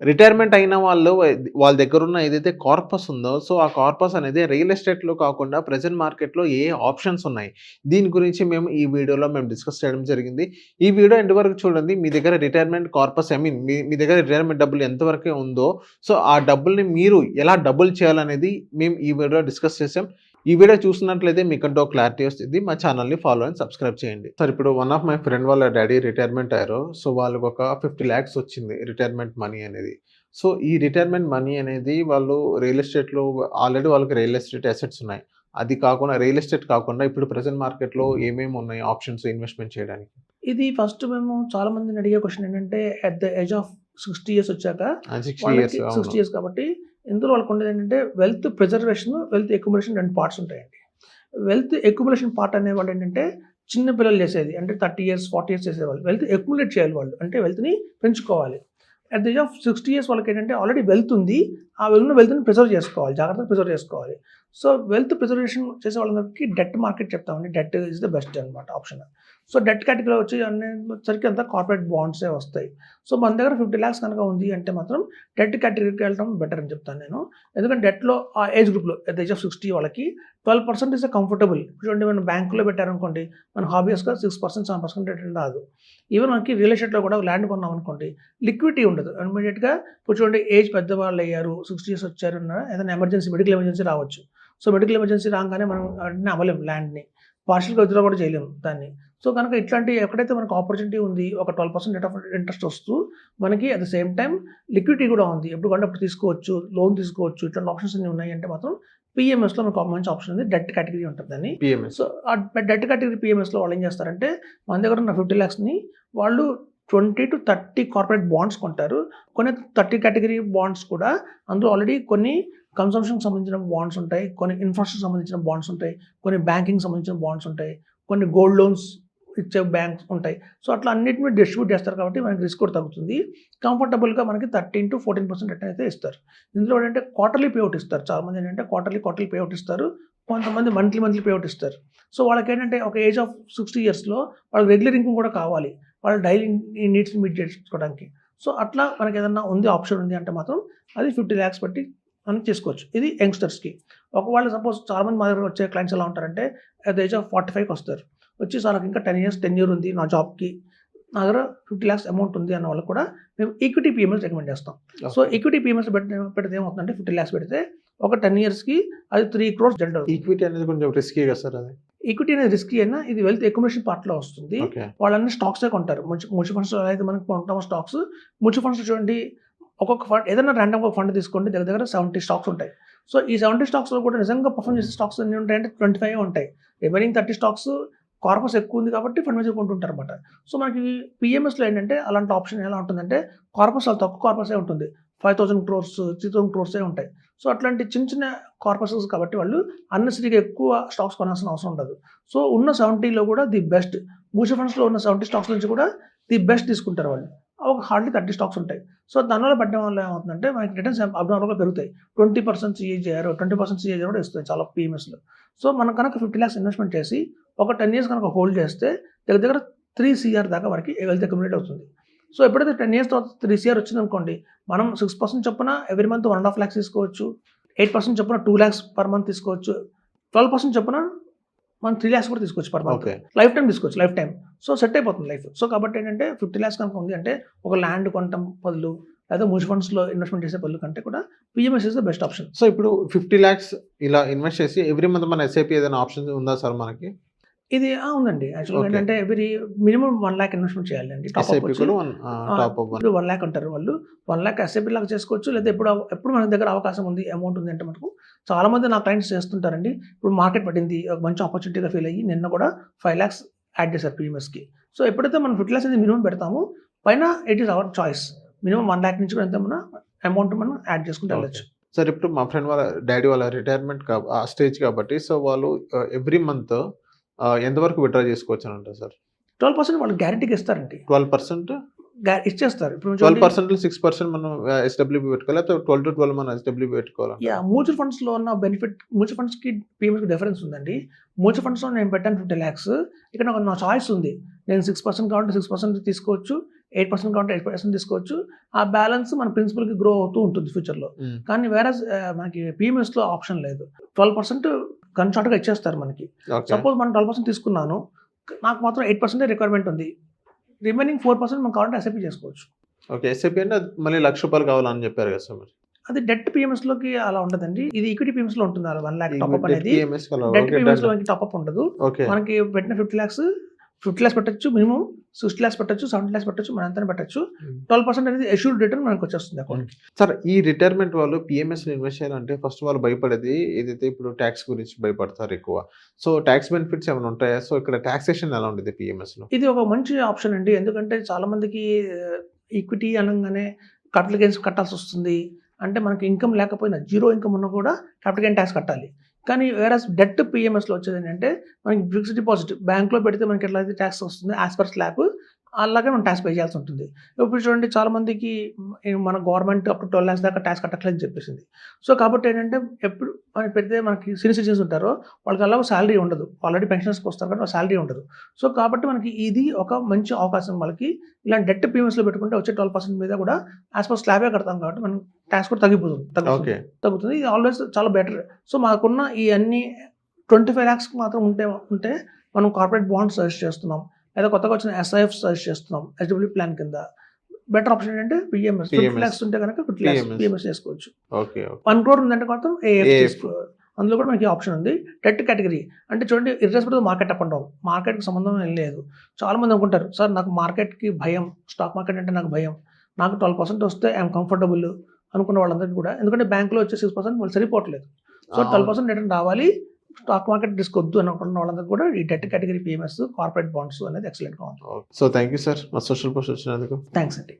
Retirement అయిన వాళ్ళు వాళ్ళ దగ్గరున్న ఏదైతే కార్పస్ ఉందో, సో, ఆ కార్పస్ అనేది రియల్ ఎస్టేట్‌లో కాకుండా ప్రెజెంట్ మార్కెట్‌లో ఏ ఆప్షన్స్ ఉన్నాయి? దీని గురించి ఈ వీడియోలో డిస్కస్ చేయడం జరిగింది. ఈ వీడియో ఎండ్ వరకు చూడండి. మీ దగ్గర రిటైర్మెంట్ కార్పస్ ఐ మీన్ మీ మీ దగ్గర రిటైర్మెంట్ డబ్బులు ఎంత వరకే ఉందో, సో, ఆ డబ్బుల్ని మీరు ఎలా డబుల్ చేయాలనేది మేము ఈ వీడియోలో డిస్కస్ చేసాం. ఈ వీడియో చూసినట్లయితే మీకంటూ ఒక క్లారిటీ వస్తుంది. మా ఛానల్‌ని ఫాలో అండ్ సబ్స్క్రైబ్ చేయండి. సార్, ఇప్పుడు వన్ ఆఫ్ మై ఫ్రెండ్ వాళ్ళ డ్యాడీ రిటైర్మెంట్ అయ్యారు. సో, వాళ్ళకొక 50 లాక్స్ వచ్చింది రిటైర్మెంట్ మనీ అనేది. సో, ఈ రిటైర్మెంట్ మనీ అనేది వాళ్ళు రియల్ ఎస్టేట్‌లో ఆల్రెడీ వాళ్ళకి రియల్ ఎస్టేట్ అసెట్స్ ఉన్నాయి. అది కాకుండా రియల్ ఎస్టేట్ కాకుండా ఇప్పుడు ప్రెజెంట్ మార్కెట్‌లో ఏమేమి ఉన్నాయి ఆప్షన్స్ ఇన్వెస్ట్‌మెంట్ చేయడానికి? ఇది ఫస్ట్ మేము చాలా మందిని అడిగే క్వెషన్ ఏంటంటే, at the age of 60 years వచ్చాక 60 వాళ్ళకి ఇయర్స్ 60 అవును. ఇయర్స్ కాబట్టి ఇందులో వాళ్ళకి ఉండేది ఏంటంటే wealth preservation, wealth accumulation 2 parts ఉంటాయండి. వెల్త్ అక్యుములేషన్ పార్ట్ అనేవాళ్ళు ఏంటంటే చిన్న పిల్లలు చేసేది. అంటే 30 ఇయర్స్, 40 ఇయర్స్ చేసేవాళ్ళు. వెల్త్ అక్యుములేట్ చేయాలి వాళ్ళు. అంటే వెల్త్‌ని పెంచుకోవాలి. At the age of 60 years వాళ్ళకి ఏంటంటే ఆల్రెడీ వెల్త్ ఉంది. ఆ వెల్త్‌ని ప్రిజర్వ్ చేసుకోవాలి. జాగ్రత్తగా ప్రిజర్వ్ చేసుకోవాలి. సో, వెల్త్ ప్రిజర్వేషన్ చేసే వాళ్ళందరికీ డెట్ మార్కెట్ చెప్తామండి. డెట్ ఈస్ ద బెస్ట్ అనమాట ఆప్షన్. సో, డెట్ కేటగిరీలో వచ్చి అనేసరికి అంతా కార్పొరేట్ బాండ్సే వస్తాయి. సో, మన దగ్గర 50 లాక్స్ కనుక ఉంది అంటే మాత్రం డెట్ కేటగిరీకి వెళ్ళడం బెటర్ అని చెప్తాను నేను. ఎందుకంటే డెట్‌లో ఆ ఏజ్ గ్రూప్‌లో అట్ ద ఏజ్ ఆఫ్ 60 వాళ్ళకి 12% ఇస్ కంఫర్టబుల్. చూడండి, మనం బ్యాంకులో పెట్టారనుకోండి, మన హాబీయస్‌గా 6%, 7% రిటర్న్ రాదు. ఈవెన్ మనకి రియల్ ఎస్టేట్‌లో కూడా ల్యాండ్ కొన్నాం అనుకోండి, లిక్విడిటీ ఉండదు. ఇమ్మీడియేట్‌గా ఇప్పుడు చూడండి, ఏజ్ పెద్దవాళ్ళు అయ్యారు, 60 ఇయర్స్ వచ్చారన్నా ఏదైనా మెడికల్ ఎమర్జెన్సీ రావచ్చు. సో, మెడికల్ ఎమర్జెన్సీ రాగానే మనం వెంటనే అవ్వలేము ల్యాండ్‌ని. పార్షియల్‌గా విత్‌డ్రా కూడా చేయలేము దాన్ని. సో, కనుక ఇట్లాంటి ఎక్కడైతే మనకు ఆపర్చునిటీ ఉంది, ఒక 12% రేట్ ఆఫ్ ఇంట్రెస్ట్ వస్తూ, మనకి at the same time liquidity కూడా ఉంది. ఎప్పుడు కావాలంటే అప్పుడు తీసుకోవచ్చు, లోన్ తీసుకోవచ్చు. ఇట్లాంటి ఆప్షన్స్ అన్నీ ఉన్నాయంటే మాత్రం పీఎంఎస్‌లో మనకు ఒక మంచి ఆప్షన్ ఉంది. డెట్ కేటగిరీ ఉంటుంది దాన్ని. పిఎంఎస్. సో, ఆ డెట్ కేటగిరీ పీఎంఎస్‌లో వాళ్ళు ఏం చేస్తారంటే, మన దగ్గర ఉన్న 50 లాక్స్‌ని వాళ్ళు 20-30 కార్పొరేట్ బాండ్స్ కొంటారు. కొన్ని 30 కేటగిరీ బాండ్స్ కూడా అందులో ఆల్రెడీ కొన్ని కన్సంప్షన్‌కి సంబంధించిన బాండ్స్ ఉంటాయి. కొన్ని ఇన్ఫ్రాస్ట్రక్చర్‌కి సంబంధించిన బాండ్స్ ఉంటాయి. కొన్ని బ్యాంకింగ్‌కి సంబంధించిన బాండ్స్ ఉంటాయి. కొన్ని గోల్డ్ లోన్స్ ఇచ్చే బ్యాంక్స్ ఉంటాయి. సో, అట్లా అన్నిటిని డిస్ట్రిబ్యూట్ చేస్తారు కాబట్టి మనకి రిస్క్ కూడా తగ్గుతుంది. కంఫర్టబుల్‌గా మనకి 13-14% రిటర్న్ అయితే ఇస్తారు. ఇందులో ఏంటంటే క్వార్టర్లీ పేఅవుట్ ఇస్తారు. చాలామంది ఏంటంటే క్వార్టర్లీ పేఅవుట్ ఇస్తారు. కొంతమంది మంత్లీ పేఅవుట్ ఇస్తారు. సో, వాళ్ళకేంటంటే ఒక ఏజ్ ఆఫ్ 60 ఇయర్స్‌లో వాళ్ళకి రెగ్యులర్ ఇన్‌కమ్ కూడా కావాలి. వాళ్ళ డైలీ నీడ్స్‌ని మీట్ చేసుకోవడానికి. సో, అట్లా మనకేదన్నా ఉంది, ఆప్షన్ ఉంది అంటే మాత్రం అది 50 లాక్స్ పెట్టి మనం చేసుకోవచ్చు. ఇది యంగ్‌స్టర్స్‌కి. ఒకవేళ సపోజ్ చాలామంది మా దగ్గర వచ్చే క్లయింట్స్ ఎలా ఉంటారంటే అట్ ద ఏజ్ ఆఫ్ 45కి వస్తారు. వచ్చి సార్ నాకు ఇంకా 10 ఇయర్స్ టెన్యూర్ ఉంది నా జాబ్‌కి. నా దగ్గర 50 లాక్స్ అమౌంట్ ఉంది అన్న వాళ్ళకి కూడా మేము ఈక్విటీ పీఎంఎస్ రికమెండ్ చేస్తాం. సో, ఈక్విటీ పీఎంఎస్ పెడితే ఏమవుతుందంటే 50 లాక్స్ పెడితే ఒక 10 ఇయర్స్‌కి అది 3 క్రోర్స్ జనరేట్ అవుతుంది. ఈక్విటీ అనేది కొంచెం రిస్కీ కదా సార్ అది? ఈక్విటీ అనేది రిస్కీ అయినా ఇది వెల్త్ అక్యుములేషన్ పార్ట్‌లో వస్తుంది. ఓకే. వాళ్ళన్నీ స్టాక్సే కొంటారు. మ్యూచువల్ ఫండ్స్‌లో ఎలా అయితే మనం కొంటామో స్టాక్స్, మ్యూచువల్ ఫండ్స్‌లో చూడండి, ఒక్కొక్క ఫండ్ ఏదైనా ర్యాండమ్‌గా ఫండ్ తీసుకోండి, దగ్గర 70 స్టాక్స్ ఉంటాయి. సో, ఈ 70 స్టాక్స్‌లో కూడా నిజంగా పర్ఫార్మ్ చేసే స్టాక్స్ ఎన్ని ఉంటాయంటే 25 ఉంటాయి. రిమైనింగ్ 30 స్టాక్స్ కార్పస్ ఎక్కువ ఉంది కాబట్టి ఫండ్ మేనేజర్ కొంటుంటారన్నమాట. సో, మనకి పీఎంఎస్‌లో ఏంటంటే అలాంటి ఆప్షన్ ఎలా ఉంటుందంటే కార్పస్ చాలా తక్కువ కార్పసే ఉంటుంది. 5,000 క్రోర్స్, 3,000 క్రోర్సే ఉంటాయి. సో, అట్లాంటి చిన్న కార్పసెస్ కాబట్టి వాళ్ళు అన్నెసెసరీగా ఎక్కువ స్టాక్స్ కొనాల్సిన అవసరం ఉండదు. సో, ఉన్న 70లో కూడా ది బెస్ట్ మ్యూచువల్ ఫండ్స్‌లో ఉన్న 70 స్టాక్స్ నుంచి కూడా ది బెస్ట్ తీసుకుంటారు వాళ్ళు. ఒక హార్డ్లీ 30 స్టాక్స్ ఉంటాయి. సో, దానివల్ల పెట్టడం వల్ల ఏమవుతుందంటే మనకి రిటర్న్స్ అబ్నార్మల్‌గా పెరుగుతాయి. 20% CAGR, 20% CAGR కూడా ఇస్తాయి చాలా పీఎంఎస్‌లో. సో, మనం కనుక 50 లాక్స్ ఇన్వెస్ట్‌మెంట్ చేసి ఒక 10 ఇయర్స్ కనుక హోల్డ్ చేస్తే దగ్గర 3 CR దాకా వరకు వెల్త్ అక్యుములేట్ అవుతుంది. సో, ఎప్పుడైతే 10 ఇయర్స్ తర్వాత 3 CR వచ్చిందనుకోండి, మనం 6% చొప్పున ఎవ్రీ మంత్ 1.5 లాక్స్ తీసుకోవచ్చు. 8% చొప్పున 2 లాక్స్ పర్ మంత్ తీసుకోవచ్చు. 12% చొప్పున మనం 3 లాక్స్ కూడా తీసుకోవచ్చు per month. Okay. Life time తీసుకోవచ్చు, లైఫ్ టైమ్. సో, సెట్ అయిపోతుంది లైఫ్. సో, కాబట్టి ఏంటంటే 50 లాక్స్ కనుక ఉంది అంటే ఒక ల్యాండ్ కొనటం బదులు లేదా మ్యూచువల్ ఫండ్స్‌లో ఇన్వెస్ట్‌మెంట్ చేసే బదులు కంటే కూడా PMS is the best option. So, ఇప్పుడు 50 లాక్స్ ఇలా ఇన్వెస్ట్ చేసి ఎవ్రీ మంత్ మన ఎస్ఐపి ఏదైనా ఆప్షన్ ఉందా సార్ మనకి? ఇది ఉందండి. యాక్చువల్‌గా ఓకే. ఏంటంటే మినిమమ్ 1 లాక్ ఇన్వెస్ట్‌మెంట్ చేయాలండి. టాప్ అప్ ఎస్ఐపి వచ్చి కూడా టాప్ అప్ ఇప్పుడు 1 లాక్ అంటారు వాళ్ళు. 1 లాక్ ఎస్ఐపి లాగా చేసుకోవచ్చు. లేదా ఎప్పుడు మన దగ్గర అవకాశం ఉంది, అమౌంట్ ఉంది అంటే మటుకు చాలామంది నా క్లయింట్స్ చేస్తుంటారండి. ఇప్పుడు మార్కెట్ పడింది, ఒక మంచి ఆపర్చునిటీగా ఫీల్ అయ్యి నిన్న కూడా 5 లాక్స్ యాడ్ చేశారు పీఎంఎస్‌కి. సో, ఎప్పుడైతే మనం 50 లాక్స్ అనేది మినిమమ్ పెడతామో పైన it is our choice. Minimum 1 lakh నుంచి కూడా ఎంత మన అమౌంట్ మనం యాడ్ చేసుకుంటూ ఓకే. వెళ్ళొచ్చు. సార్, ఇప్పుడు మా ఫ్రెండ్ వాళ్ళ డ్యాడీ వాళ్ళ రిటైర్మెంట్ ఆ స్టేజ్ కాబట్టి సో, వాళ్ళు ఎవ్రీ మంత్ ఎంతవరకు విత్‌డ్రా చేసుకోవచ్చని అంటారు సార్? 12% వాళ్ళు గ్యారంటీగా ఇస్తారండి. 12%? ఇచ్చేస్తారు. ఇప్పుడు చూడండి, 12%లో 6% మనం ఎస్‌డబ్ల్యూపీ పెట్టుకోవాలా? లేకపోతే 12-12 మనం ఎస్‌డబ్ల్యూపీ పెట్టుకోవాలా? మ్యూచువల్ ఫండ్స్‌లో ఉన్న బెనిఫిట్, మ్యూచువల్ ఫండ్స్‌కి పీఎంఎస్‌కి డిఫరెన్స్ ఉందండి. మ్యూచువల్ ఫండ్స్‌లో నేను పెట్టాను 50 లాక్స్. ఇక్కడ నా చాయిస్ ఉంది. నేను 6% కావాలంటే 6% తీసుకోవచ్చు. 8% కావాలంటే 8% తీసుకోవచ్చు. ఆ బ్యాలెన్స్ మన ప్రిన్సిపల్కి గ్రో అవుతూ ఉంటుంది ఫ్యూచర్లో. ఉమ్, కానీ వేరే మనకి పిఎంఎస్లో ఆప్షన్ లేదు. 12% గన్ షాట్గా ఇచ్చేస్తారు మనకి. ఓకే సపోజ్ మనం 12% తీసుకున్నాను, నాకు మాత్రం 8% రిక్వైర్మెంట్ ఉంది. రిమైనింగ్ 4% మనం కావాలంటే ఎస్ఐపి చేసుకోవచ్చు. ఓకే ఎస్ఐపి అంటే అది మళ్ళీ ₹1,00,000 కావాలని చెప్పారు కదా సార్ మరి అది డెట్ పిఎంఎస్లోకి అలా ఉండదండి. ఇది ఈక్విటీ పిఎంఎస్లో ఉంటుంది. అలా 1 lakh ఈ టాప్అప్ డెట్ అనేది. పిఎంఎస్ డెట్ ఓకే పిఎంఎస్లో మనకి టాప్అప్ ఉండదు. ఓకే మనకి పెట్టిన 50 lakhs పెట్టచ్చు మినిమం, 60 lakhs పెట్టచ్చు, 70 lakhs పెట్టచ్చు, మనం ఎంత పెట్టచ్చు. 12% అనేది ఎష్యూర్డ్ రిటర్న్ మనకు వచ్చేస్తుంది అకౌంట్కి. సార్ ఈ రిటైర్మెంట్ వాళ్ళు పిఎంఎస్ ఇన్వెస్ట్ చేయాలంటే ఫస్ట్ వాళ్ళు భయపడేది ఏదైతే ఇప్పుడు ట్యాక్స్ గురించి భయపడతారు ఎక్కువ. సో ట్యాక్స్ బెనిఫిట్స్ ఏమైనా ఉంటాయా? సో ఇక్కడ టాక్సేషన్ ఎలా ఉంటుంది పిఎంఎస్ లో? ఇది ఒక మంచి ఆప్షన్ అండి. ఎందుకంటే చాలా మందికి ఈక్విటీ అనగానే క్యాపిటల్ గెయిన్స్ కట్టాల్సి వస్తుంది. అంటే మనకి ఇన్కమ్ లేకపోయినా, జీరో ఇన్కమ్ ఉన్నా కూడా క్యాపిటల్ గెయిన్ ట్యాక్స్ కట్టాలి. కానీ వేరస్ డెట్ పిఎంఎస్లో వచ్చేది ఏంటంటే మనకి ఫిక్స్డ్ డిపాజిట్ బ్యాంక్లో పెడితే మనకి ఎట్లయితే ట్యాక్స్ వస్తుంది యాజ్ పర్ స్లాబ్, అలాగే మనం ట్యాక్స్ పే చేయాల్సి ఉంటుంది. ఇప్పుడు చూడండి చాలా మందికి మన గవర్నమెంట్ అప్ టు 12 lakhs దాకా ట్యాక్స్ కట్టట్లేదని చెప్పేసింది. సో కాబట్టి ఏంటంటే ఎప్పుడు మనం పెడితే మనకి సీనియర్ సిటిజన్స్ ఉంటారో వాళ్ళకి అలాగ శాలరీ ఉండదు. ఆల్రెడీ పెన్షన్స్కి వస్తారు కాబట్టి శాలరీ ఉండదు. సో కాబట్టి మనకి ఇది ఒక మంచి అవకాశం. వాళ్ళకి ఇలాంటి డెట్ పిఎంఎస్లో పెట్టుకుంటే వచ్చే 12% మీద కూడా యాజ్ పర్ స్లాబే కడతాం కాబట్టి మనం ట్యాక్స్ కూడా ఓకే తగ్గుతుంది. ఇది ఆల్వేస్ చాలా బెటర్. సో మాకున్న ఈ అన్ని 25 lakhs మాత్రం ఉంటే మనం కార్పొరేట్ బాండ్స్ సజెస్ట్ చేస్తున్నాం, లేదా కొత్తగా వచ్చిన ఎస్ఐఎఫ్ సజెస్ట్ చేస్తున్నాం ఎస్డబ్ల్యూ ప్లాన్ కింద. బెటర్ ఆప్షన్ ఏంటంటే పిఎంఎస్. 50 lakhs ఉంటే కనుక 50 lakhs పిఎంఎస్ చేసుకోవచ్చు. ఓకే 1 crore ఉందంటే మాత్రం ఏఎఫ్ చేసుకోవాలి. అందులో కూడా మనకి ఆప్షన్ ఉంది. డెట్ కేటగిరీ అంటే చూడండి, irrespective market up and down, మార్కెట్కి సంబంధం ఏం లేదు. చాలా మంది అనుకుంటారు సార్ నాకు మార్కెట్కి భయం, స్టాక్ మార్కెట్ అంటే నాకు భయం, నాకు 12% వస్తే ఐఎమ్ కంఫర్టబుల్ అనుకున్న వాళ్ళందరికీ కూడా, ఎందుకంటే బ్యాంక్లో వచ్చే 6% వాళ్ళు సరిపోవట్లేదు. సో 12% రిటర్న్ రావాలి, స్టాక్ మార్కెట్ రిస్క్ వద్దు అనుకున్న వాళ్ళందరికీ కూడా ఈ debt category PMS, corporate bonds అనేది ఎక్సలెంట్గా ఉంది. సో థ్యాంక్ యూ సార్ మా సోషల్ పోస్ట్ వచ్చినందుకు. థ్యాంక్స్ అండి.